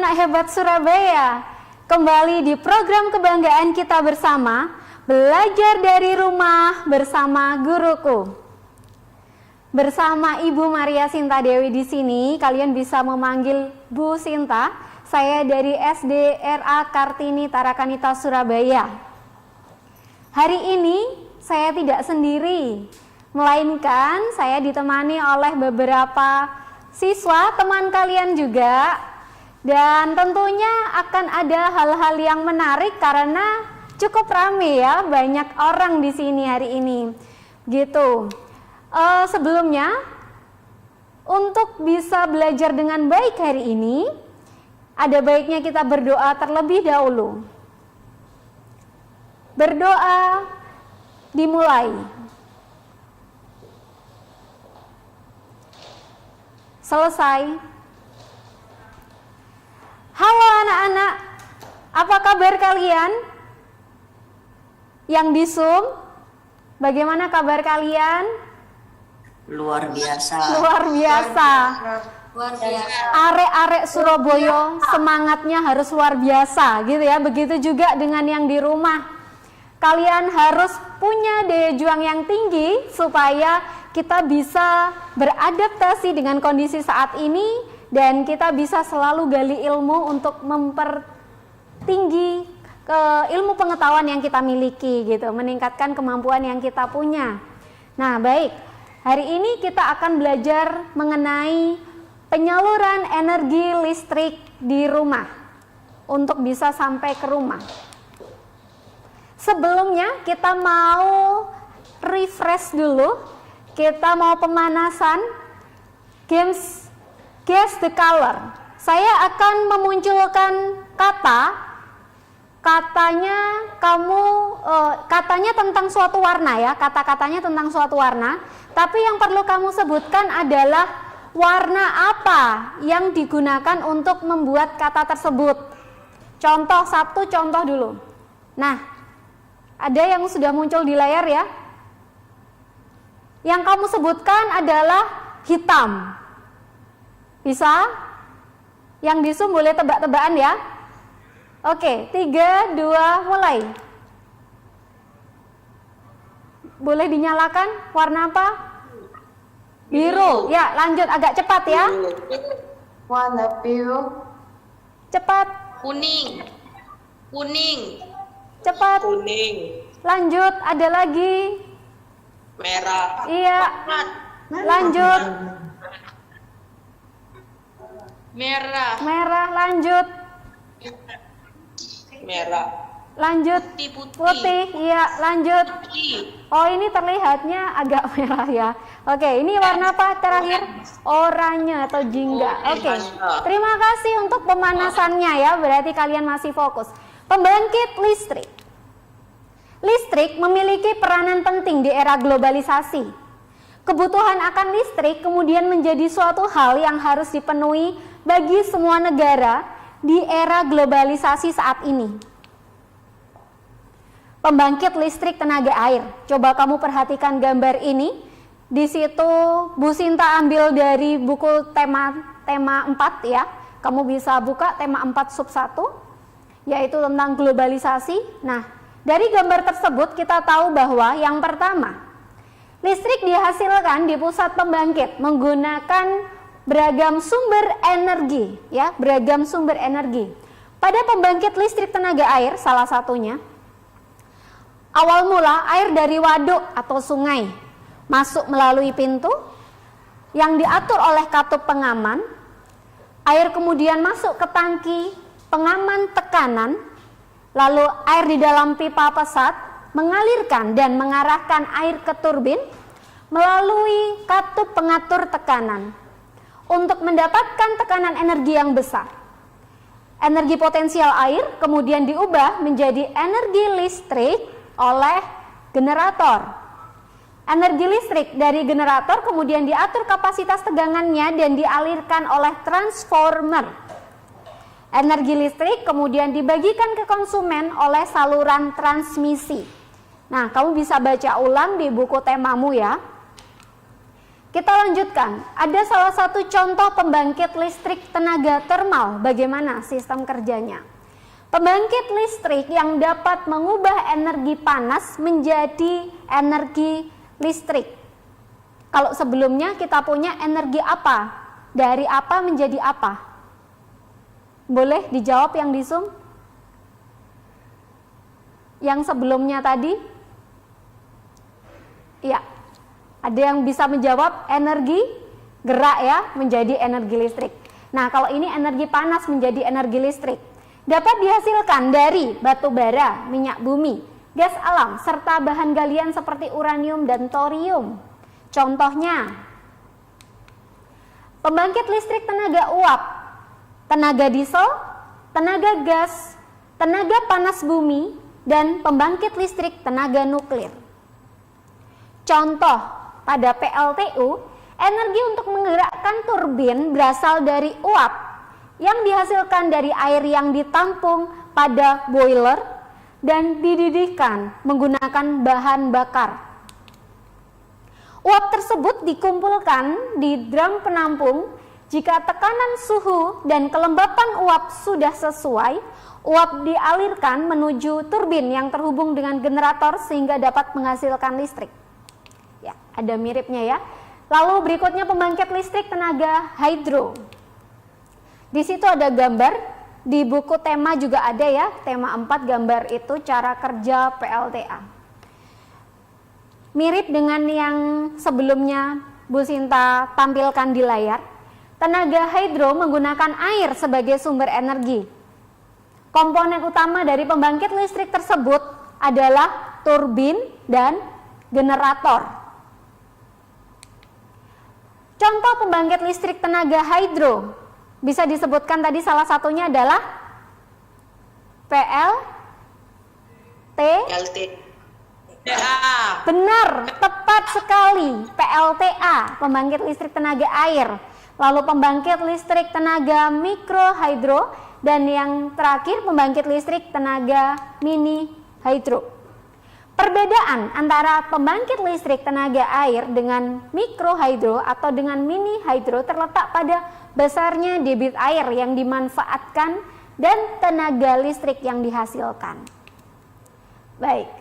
anak-anak hebat Surabaya. Kembali di program kebanggaan kita bersama, belajar dari rumah bersama guruku. Bersama Ibu Maria Sinta Dewi di sini, kalian bisa memanggil Bu Sinta. Saya dari SD RA Kartini Tarakanita Surabaya. Hari ini saya tidak sendiri, melainkan saya ditemani oleh beberapa siswa, teman kalian juga, dan tentunya akan ada hal-hal yang menarik karena cukup ramai ya, banyak orang di sini hari ini. Gitu. Sebelumnya, untuk bisa belajar dengan baik hari ini, ada baiknya kita berdoa terlebih dahulu. Berdoa dimulai. Selesai. Halo anak-anak, apa kabar kalian? Yang di Zoom, bagaimana kabar kalian? Luar biasa. Luar biasa. Luar biasa. Arek-arek Surabaya semangatnya harus luar biasa gitu ya. Begitu juga dengan yang di rumah. Kalian harus punya daya juang yang tinggi supaya kita bisa beradaptasi dengan kondisi saat ini dan kita bisa selalu gali ilmu untuk mempertinggi ilmu pengetahuan yang kita miliki gitu, meningkatkan kemampuan yang kita punya. Nah, baik. Hari ini kita akan belajar mengenai penyaluran energi listrik di rumah untuk bisa sampai ke rumah. Sebelumnya kita mau refresh dulu. Kita mau pemanasan games Guess the Color. Saya akan memunculkan katanya tentang suatu warna ya, kata-katanya tentang suatu warna. Tapi yang perlu kamu sebutkan adalah warna apa yang digunakan untuk membuat kata tersebut. Contoh satu contoh dulu. Nah, ada yang sudah muncul di layar ya. Yang kamu sebutkan adalah hitam. Bisa? Yang di Zoom boleh tebak-tebakan ya. Oke, 3, 2, mulai. Boleh dinyalakan warna apa? Biru. Ya, lanjut agak cepat ya. Warna biru. Cepat. Kuning. Kuning. Cepat. Kuning. Lanjut, ada lagi. Merah. Iya. Lanjut. Merah. Merah, lanjut. Merah. Lanjut. Putih. Putih, iya, lanjut. Putih. Oh, ini terlihatnya agak merah ya. Oke, ini warna apa terakhir? Oranye atau jingga. Oke. Terima kasih untuk pemanasannya ya. Berarti kalian masih fokus. Pembangkit listrik. Listrik memiliki peranan penting di era globalisasi. Kebutuhan akan listrik kemudian menjadi suatu hal yang harus dipenuhi bagi semua negara di era globalisasi saat ini. Pembangkit listrik tenaga air. Coba kamu perhatikan gambar ini. Di situ Bu Sinta ambil dari buku tema 4 ya. Kamu bisa buka tema 4 sub 1, yaitu tentang globalisasi. Nah, dari gambar tersebut kita tahu bahwa yang pertama, listrik dihasilkan di pusat pembangkit menggunakan beragam sumber energi, ya, beragam sumber energi. Pada pembangkit listrik tenaga air, salah satunya, awal mula air dari waduk atau sungai masuk melalui pintu yang diatur oleh katup pengaman. Air kemudian masuk ke tangki pengaman tekanan. Lalu air di dalam pipa pesat mengalirkan dan mengarahkan air ke turbin melalui katup pengatur tekanan untuk mendapatkan tekanan energi yang besar. Energi potensial air kemudian diubah menjadi energi listrik oleh generator. Energi listrik dari generator kemudian diatur kapasitas tegangannya dan dialirkan oleh transformer. Energi listrik kemudian dibagikan ke konsumen oleh saluran transmisi. Nah, kamu bisa baca ulang di buku temamu ya. Kita lanjutkan. Ada salah satu contoh pembangkit listrik tenaga termal. Bagaimana sistem kerjanya? Pembangkit listrik yang dapat mengubah energi panas menjadi energi listrik. Kalau sebelumnya kita punya energi apa? Dari apa menjadi apa? Boleh dijawab yang di Zoom? Yang sebelumnya tadi? Ya. Ada yang bisa menjawab energi gerak ya, menjadi energi listrik. Nah, kalau ini energi panas menjadi energi listrik. Dapat dihasilkan dari batu bara, minyak bumi, gas alam, serta bahan galian seperti uranium dan thorium. Contohnya, pembangkit listrik tenaga uap, tenaga diesel, tenaga gas, tenaga panas bumi, dan pembangkit listrik tenaga nuklir. Contoh, pada PLTU, energi untuk menggerakkan turbin berasal dari uap yang dihasilkan dari air yang ditampung pada boiler dan dididihkan menggunakan bahan bakar. Uap tersebut dikumpulkan di drum penampung. Jika tekanan suhu dan kelembapan uap sudah sesuai, uap dialirkan menuju turbin yang terhubung dengan generator sehingga dapat menghasilkan listrik. Ya, ada miripnya ya. Lalu berikutnya pembangkit listrik tenaga hidro. Di situ ada gambar, di buku tema juga ada ya, tema 4 gambar itu cara kerja PLTA. Mirip dengan yang sebelumnya Bu Sinta tampilkan di layar. Tenaga hidro menggunakan air sebagai sumber energi. Komponen utama dari pembangkit listrik tersebut adalah turbin dan generator. Contoh pembangkit listrik tenaga hidro bisa disebutkan tadi salah satunya adalah PLTA. Benar, tepat sekali. PLTA, pembangkit listrik tenaga air. Lalu pembangkit listrik tenaga mikrohidro dan yang terakhir pembangkit listrik tenaga mini hidro. Perbedaan antara pembangkit listrik tenaga air dengan mikrohidro atau dengan mini hidro terletak pada besarnya debit air yang dimanfaatkan dan tenaga listrik yang dihasilkan. Baik,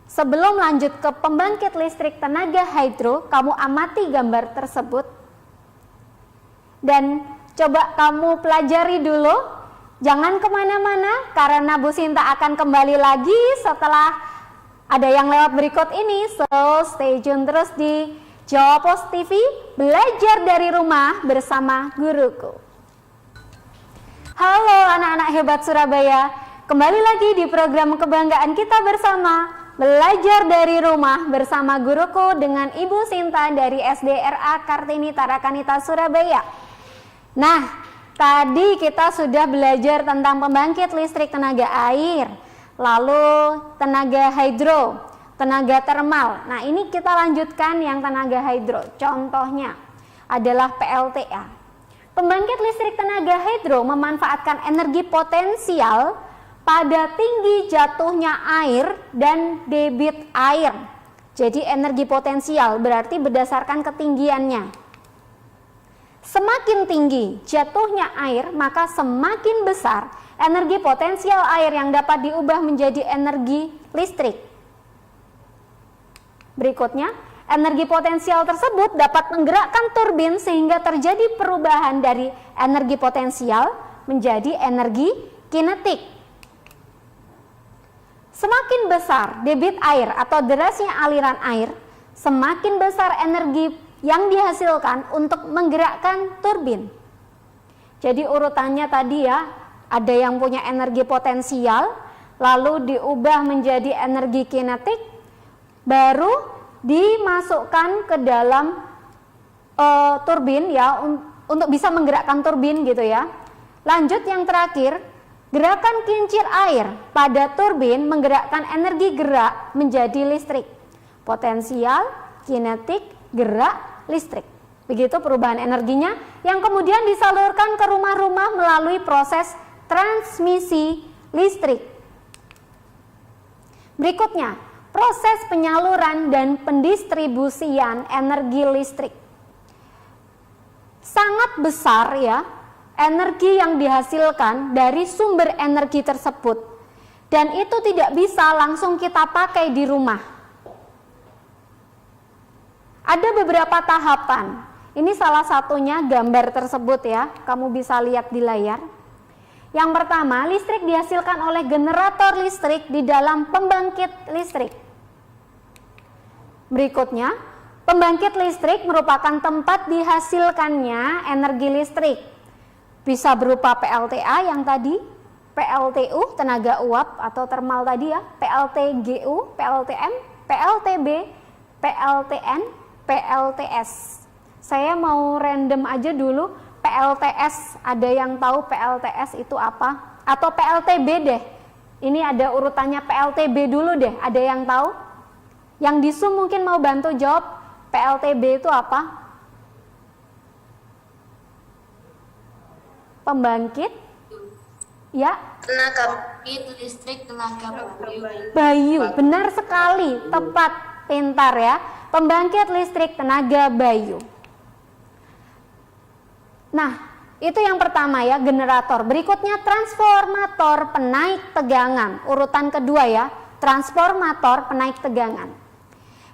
sebelum lanjut ke pembangkit listrik tenaga hidro, kamu amati gambar tersebut dan coba kamu pelajari dulu. Jangan kemana-mana karena Bu Sinta akan kembali lagi setelah ada yang lewat berikut ini, so stay tune terus di Jawa Pos TV, belajar dari rumah bersama guruku. Halo anak-anak hebat Surabaya, kembali lagi di program kebanggaan kita bersama, belajar dari rumah bersama guruku dengan Ibu Sinta dari SDRA Kartini Tarakanita Surabaya. Nah, tadi kita sudah belajar tentang pembangkit listrik tenaga air, lalu tenaga hidro, tenaga termal. Nah, ini kita lanjutkan yang tenaga hidro. Contohnya adalah PLTA. Pembangkit listrik tenaga hidro memanfaatkan energi potensial pada tinggi jatuhnya air dan debit air. Jadi energi potensial berarti berdasarkan ketinggiannya. Semakin tinggi jatuhnya air, maka semakin besar energi potensial air yang dapat diubah menjadi energi listrik. Berikutnya, energi potensial tersebut dapat menggerakkan turbin sehingga terjadi perubahan dari energi potensial menjadi energi kinetik. Semakin besar debit air atau derasnya aliran air, semakin besar energi yang dihasilkan untuk menggerakkan turbin. Jadi urutannya tadi ya, ada yang punya energi potensial, lalu diubah menjadi energi kinetik, baru dimasukkan ke dalam turbin ya, untuk bisa menggerakkan turbin gitu ya. Lanjut yang terakhir, gerakan kincir air pada turbin menggerakkan energi gerak menjadi listrik. Potensial, kinetik, gerak, listrik. Begitu perubahan energinya yang kemudian disalurkan ke rumah-rumah melalui proses transmisi listrik. Berikutnya, proses penyaluran dan pendistribusian energi listrik. sangat besar ya energi yang dihasilkan dari sumber energi tersebut, dan itu tidak bisa langsung kita pakai di rumah. Ada beberapa tahapan. Ini salah satunya gambar tersebut ya, kamu bisa lihat di layar. Yang pertama, listrik dihasilkan oleh generator listrik di dalam pembangkit listrik. Berikutnya, pembangkit listrik merupakan tempat dihasilkannya energi listrik. Bisa berupa PLTA yang tadi, PLTU tenaga uap atau thermal tadi ya, PLTGU, PLTM, PLTB, PLTN, PLTS. Saya mau random aja dulu. PLTS, ada yang tahu PLTS itu apa? Atau PLTB deh. Ini ada urutannya PLTB dulu deh. Ada yang tahu? Yang di Zoom mungkin mau bantu jawab. PLTB itu apa? Pembangkit? Ya. Tenaga pembangkit listrik tenaga Bayu, benar sekali, tepat, pintar ya. Pembangkit listrik tenaga Bayu. Nah, itu yang pertama ya, generator. Berikutnya transformator penaik tegangan. Urutan kedua ya, transformator penaik tegangan.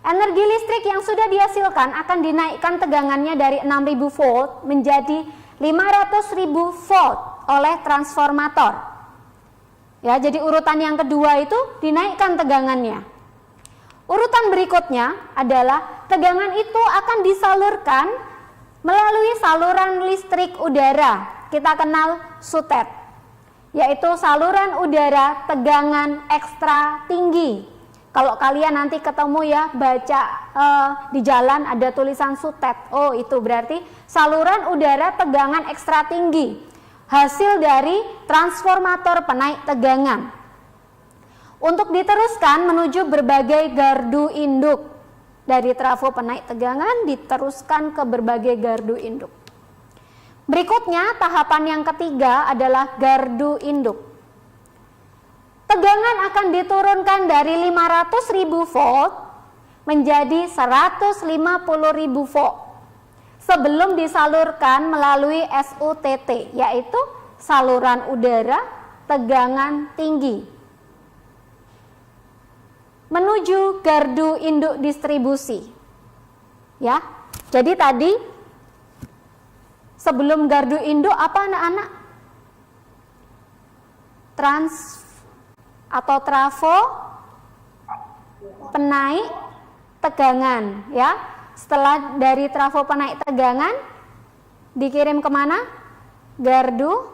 Energi listrik yang sudah dihasilkan akan dinaikkan tegangannya dari 6000 volt menjadi 500.000 volt oleh transformator. Ya, jadi urutan yang kedua itu dinaikkan tegangannya. Urutan berikutnya adalah tegangan itu akan disalurkan melalui saluran listrik udara, kita kenal SUTET, yaitu saluran udara tegangan ekstra tinggi. Kalau kalian nanti ketemu ya, baca di jalan ada tulisan SUTET, oh itu berarti saluran udara tegangan ekstra tinggi, hasil dari transformator penaik tegangan. Untuk diteruskan menuju berbagai gardu induk. Dari trafo penaik tegangan diteruskan ke berbagai gardu induk. Berikutnya tahapan yang ketiga adalah gardu induk. Tegangan akan diturunkan dari 500.000 volt menjadi 150.000 volt sebelum disalurkan melalui SUTT, yaitu saluran udara tegangan tinggi, menuju gardu induk distribusi. Ya. Jadi tadi sebelum gardu induk apa anak-anak? Atau trafo penaik tegangan ya. Setelah dari trafo penaik tegangan dikirim kemana? Gardu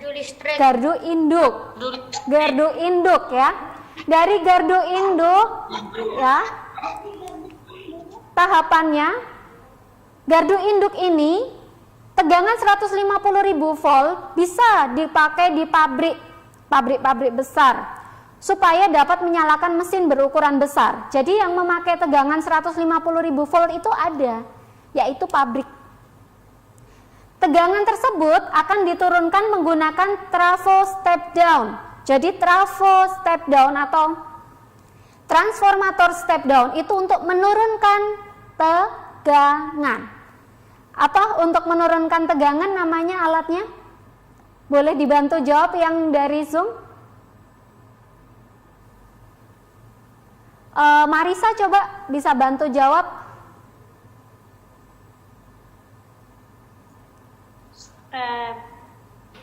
listrik. Gardu induk. Gardu induk ya. Dari gardu induk ya, tahapannya gardu induk ini tegangan 150.000 volt bisa dipakai di pabrik besar supaya dapat menyalakan mesin berukuran besar. Jadi yang memakai tegangan 150.000 volt itu ada, yaitu pabrik. Tegangan tersebut akan diturunkan menggunakan trafo step down. Jadi trafo step down atau transformator step down itu untuk menurunkan tegangan. Apa untuk menurunkan tegangan namanya alatnya? Boleh dibantu jawab yang dari Zoom? Marisa coba bisa bantu jawab.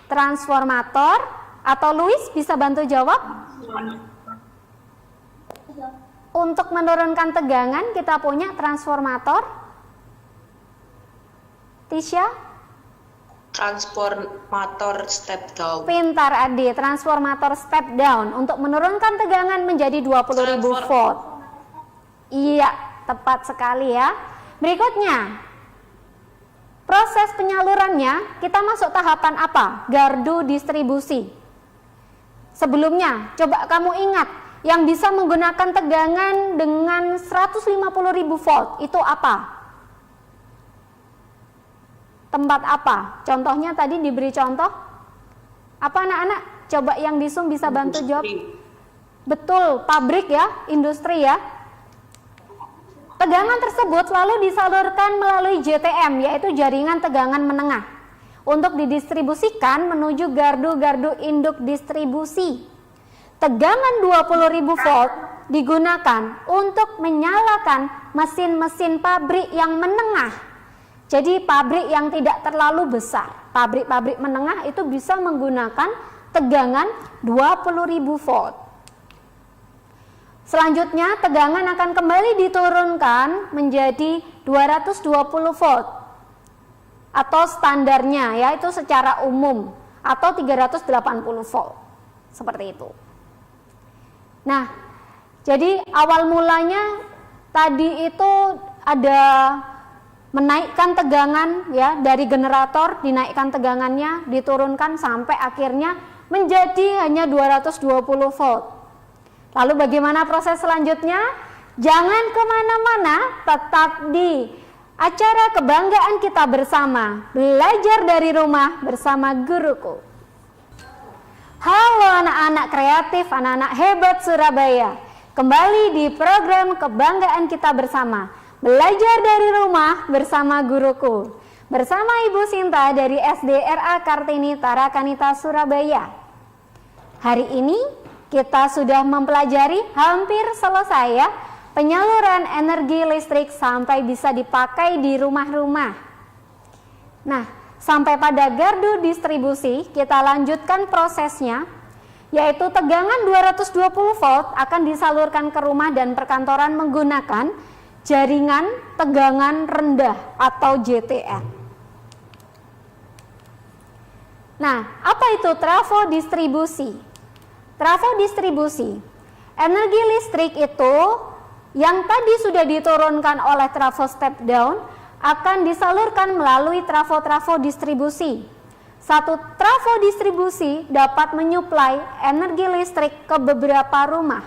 Transformator. Atau Luis bisa bantu jawab? Untuk menurunkan tegangan kita punya transformator. Tisha? Transformator step down. Pintar Adi, transformator step down untuk menurunkan tegangan menjadi 20.000 volt. Iya, tepat sekali ya. Berikutnya, proses penyalurannya kita masuk tahapan apa? Gardu distribusi. Sebelumnya, coba kamu ingat yang bisa menggunakan tegangan dengan 150.000 volt itu apa? Tempat apa? Contohnya tadi diberi contoh. Apa anak-anak? Coba yang di Zoom bisa bantu jawab. Betul, pabrik ya, industri ya. Tegangan tersebut lalu disalurkan melalui JTM, yaitu jaringan tegangan menengah, untuk didistribusikan menuju gardu-gardu induk distribusi. Tegangan 20.000 volt digunakan untuk menyalakan mesin-mesin pabrik yang menengah. Jadi pabrik yang tidak terlalu besar, pabrik-pabrik menengah itu bisa menggunakan tegangan 20.000 volt. Selanjutnya tegangan akan kembali diturunkan menjadi 220 volt atau standarnya, yaitu secara umum, atau 380 volt, seperti itu. Nah, jadi awal mulanya tadi itu ada menaikkan tegangan ya, dari generator dinaikkan tegangannya, diturunkan sampai akhirnya menjadi hanya 220 volt. Lalu bagaimana proses selanjutnya? Jangan kemana-mana, tetap di acara kebanggaan kita bersama, belajar dari rumah bersama guruku. Halo anak-anak kreatif, anak-anak hebat Surabaya. Kembali di program kebanggaan kita bersama, belajar dari rumah bersama guruku. Bersama Ibu Sinta dari SD RA Kartini Tarakanita Surabaya. Hari ini kita sudah mempelajari hampir selesai ya, penyaluran energi listrik sampai bisa dipakai di rumah-rumah. Nah, sampai pada gardu distribusi, kita lanjutkan prosesnya, yaitu tegangan 220 volt akan disalurkan ke rumah dan perkantoran menggunakan jaringan tegangan rendah atau JTN. Nah, apa itu trafo distribusi? Trafo distribusi, energi listrik itu yang tadi sudah diturunkan oleh trafo step down akan disalurkan melalui trafo-trafo distribusi. Satu trafo distribusi dapat menyuplai energi listrik ke beberapa rumah.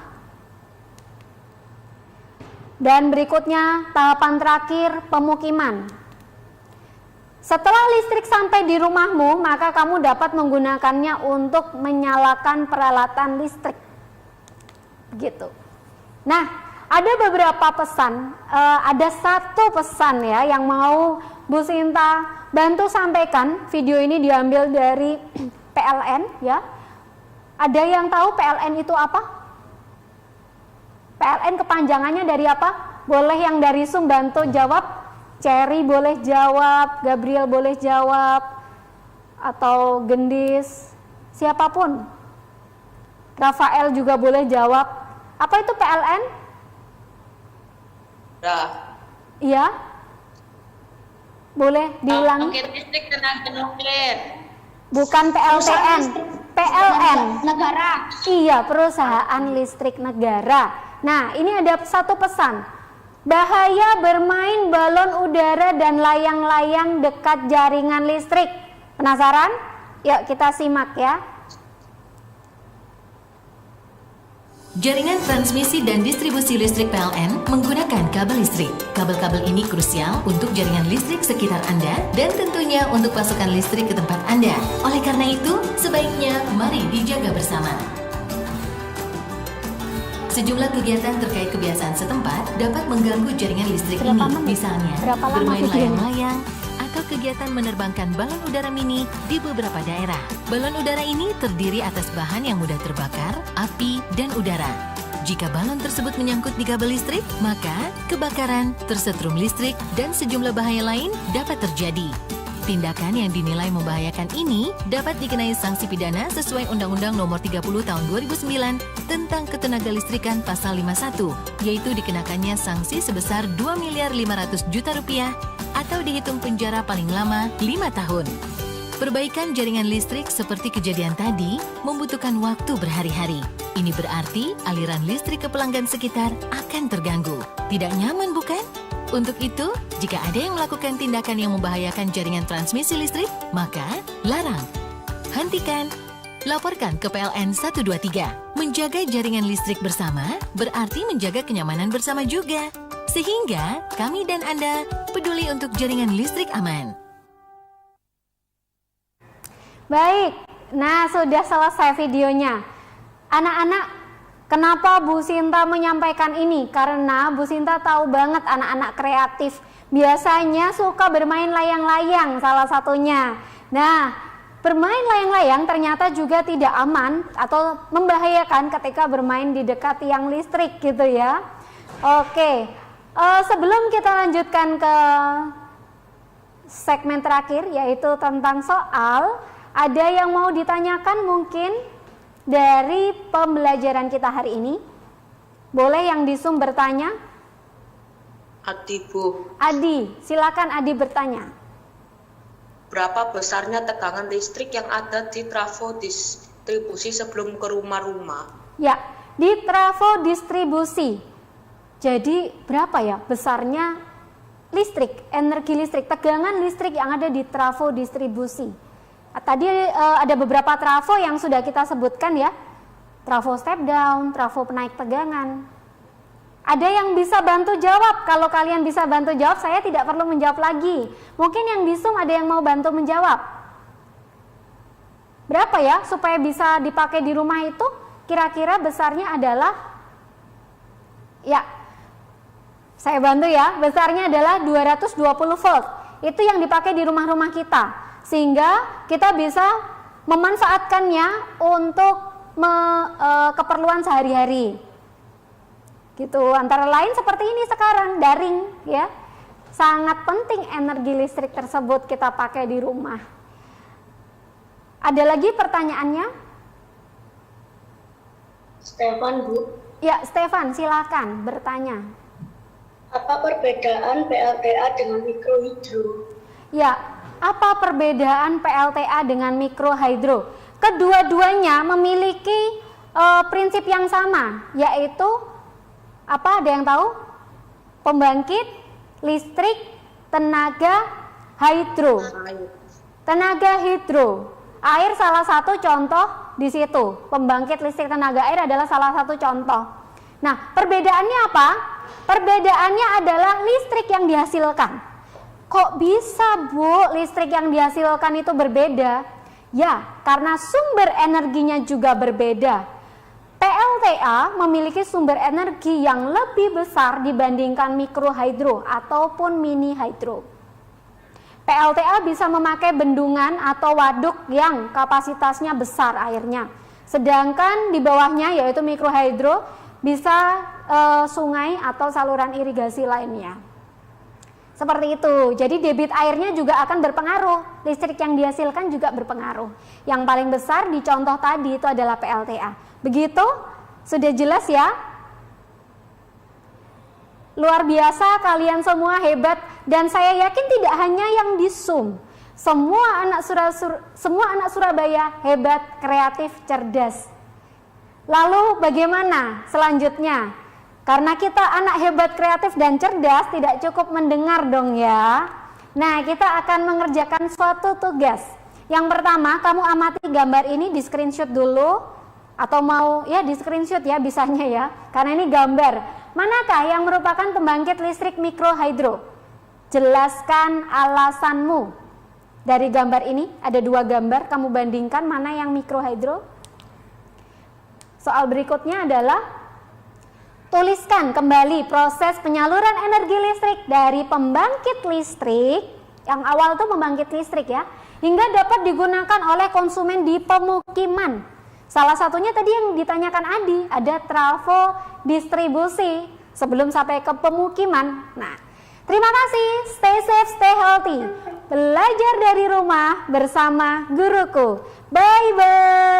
Dan berikutnya tahapan terakhir, pemukiman. Setelah listrik sampai di rumahmu, maka kamu dapat menggunakannya untuk menyalakan peralatan listrik. Gitu. Nah, ada beberapa pesan, ada satu pesan ya yang mau Bu Sinta bantu sampaikan. Video ini diambil dari PLN ya. Ada yang tahu PLN itu apa? PLN kepanjangannya dari apa? Boleh yang dari Zoom bantu jawab. Cherry boleh jawab, Gabriel boleh jawab, atau Gendis, siapapun. Rafael juga boleh jawab. Apa itu PLN? Iya? Boleh diulang? Pembangkit listrik tenaga nuklir. Bukan PLTN, PLN. Negara. Iya, perusahaan listrik negara. Nah, ini ada satu pesan. Bahaya bermain balon udara dan layang-layang dekat jaringan listrik. Penasaran? Yuk kita simak ya. Jaringan transmisi dan distribusi listrik PLN menggunakan kabel listrik. Kabel-kabel ini krusial untuk jaringan listrik sekitar Anda dan tentunya untuk pasokan listrik ke tempat Anda. Oleh karena itu, sebaiknya mari dijaga bersama. Sejumlah kegiatan terkait kebiasaan setempat dapat mengganggu jaringan listrik ini. Misalnya, bermain layang-layang atau kegiatan menerbangkan balon udara mini di beberapa daerah. Balon udara ini terdiri atas bahan yang mudah terbakar, api, dan udara. Jika balon tersebut menyangkut di kabel listrik, maka kebakaran, tersetrum listrik, dan sejumlah bahaya lain dapat terjadi. Tindakan yang dinilai membahayakan ini dapat dikenai sanksi pidana sesuai Undang-Undang Nomor 30 Tahun 2009 tentang Ketenagalistrikan Pasal 51, yaitu dikenakannya sanksi sebesar Rp2.500.000.000 atau dihitung penjara paling lama 5 tahun. Perbaikan jaringan listrik seperti kejadian tadi membutuhkan waktu berhari-hari. Ini berarti aliran listrik ke pelanggan sekitar akan terganggu. Tidak nyaman, bukan? Untuk itu, jika ada yang melakukan tindakan yang membahayakan jaringan transmisi listrik, maka larang, hentikan, laporkan ke PLN 123. Menjaga jaringan listrik bersama berarti menjaga kenyamanan bersama juga. Sehingga kami dan Anda peduli untuk jaringan listrik aman. Baik, nah sudah selesai videonya. Anak-anak Kenapa Bu Sinta menyampaikan ini? Karena Bu Sinta tahu banget anak-anak kreatif biasanya suka bermain layang-layang salah satunya. Nah, bermain layang-layang ternyata juga tidak aman atau membahayakan ketika bermain di dekat tiang listrik gitu ya. Oke, sebelum kita lanjutkan ke segmen terakhir yaitu tentang soal, ada yang mau ditanyakan mungkin dari pembelajaran kita hari ini? Boleh yang di Zoom bertanya? Adi, Bu. Adi, silakan Adi bertanya. Berapa besarnya tegangan listrik yang ada di trafo distribusi sebelum ke rumah-rumah? Ya, di trafo distribusi. Jadi berapa ya besarnya listrik, energi listrik, tegangan listrik yang ada di trafo distribusi? Tadi ada beberapa trafo yang sudah kita sebutkan ya. Trafo step down, trafo penaik tegangan. Ada yang bisa bantu jawab? Kalau kalian bisa bantu jawab, saya tidak perlu menjawab lagi. Mungkin yang di Zoom ada yang mau bantu menjawab. Berapa ya supaya bisa dipakai di rumah itu? Kira-kira besarnya adalah, ya, saya bantu ya, besarnya adalah 220 volt. Itu yang dipakai di rumah-rumah kita. Sehingga kita bisa memanfaatkannya untuk keperluan sehari-hari. Gitu, antara lain seperti ini sekarang, daring ya. Sangat penting energi listrik tersebut kita pakai di rumah. Ada lagi pertanyaannya? Stefan, Bu. Ya, Stefan, silakan bertanya. Apa perbedaan PLTA dengan mikrohidro? Ya, apa perbedaan PLTA dengan mikrohidro? Kedua-duanya memiliki prinsip yang sama, yaitu apa? Ada yang tahu? Pembangkit listrik tenaga hidro. Tenaga hidro. Air salah satu contoh di situ. Pembangkit listrik tenaga air adalah salah satu contoh. Nah, perbedaannya apa? Perbedaannya adalah listrik yang dihasilkan. Kok bisa, Bu, listrik yang dihasilkan itu berbeda? Ya, karena sumber energinya juga berbeda. PLTA memiliki sumber energi yang lebih besar dibandingkan mikrohidro ataupun mini hidro. PLTA bisa memakai bendungan atau waduk yang kapasitasnya besar airnya. Sedangkan di bawahnya yaitu mikrohidro bisa sungai atau saluran irigasi lainnya. Seperti itu. Jadi debit airnya juga akan berpengaruh. Listrik yang dihasilkan juga berpengaruh. Yang paling besar di contoh tadi itu adalah PLTA. Begitu? Sudah jelas ya? Luar biasa, kalian semua hebat, dan saya yakin tidak hanya yang di Zoom. Semua anak Surabaya hebat, kreatif, cerdas. Lalu bagaimana selanjutnya? Karena kita anak hebat, kreatif, dan cerdas, tidak cukup mendengar dong ya. Nah, kita akan mengerjakan suatu tugas. Yang pertama, kamu amati gambar ini, di screenshot dulu. Atau mau ya di screenshot ya bisanya ya. Karena ini gambar. Manakah yang merupakan pembangkit listrik mikrohidro? Jelaskan alasanmu. Dari gambar ini, ada dua gambar, kamu bandingkan mana yang mikrohidro. Soal berikutnya adalah tuliskan kembali proses penyaluran energi listrik dari pembangkit listrik, yang awal itu pembangkit listrik ya, hingga dapat digunakan oleh konsumen di pemukiman. Salah satunya tadi yang ditanyakan Adi, ada trafo distribusi sebelum sampai ke pemukiman. Nah, terima kasih, stay safe, stay healthy. Belajar dari rumah bersama guruku. Bye-bye.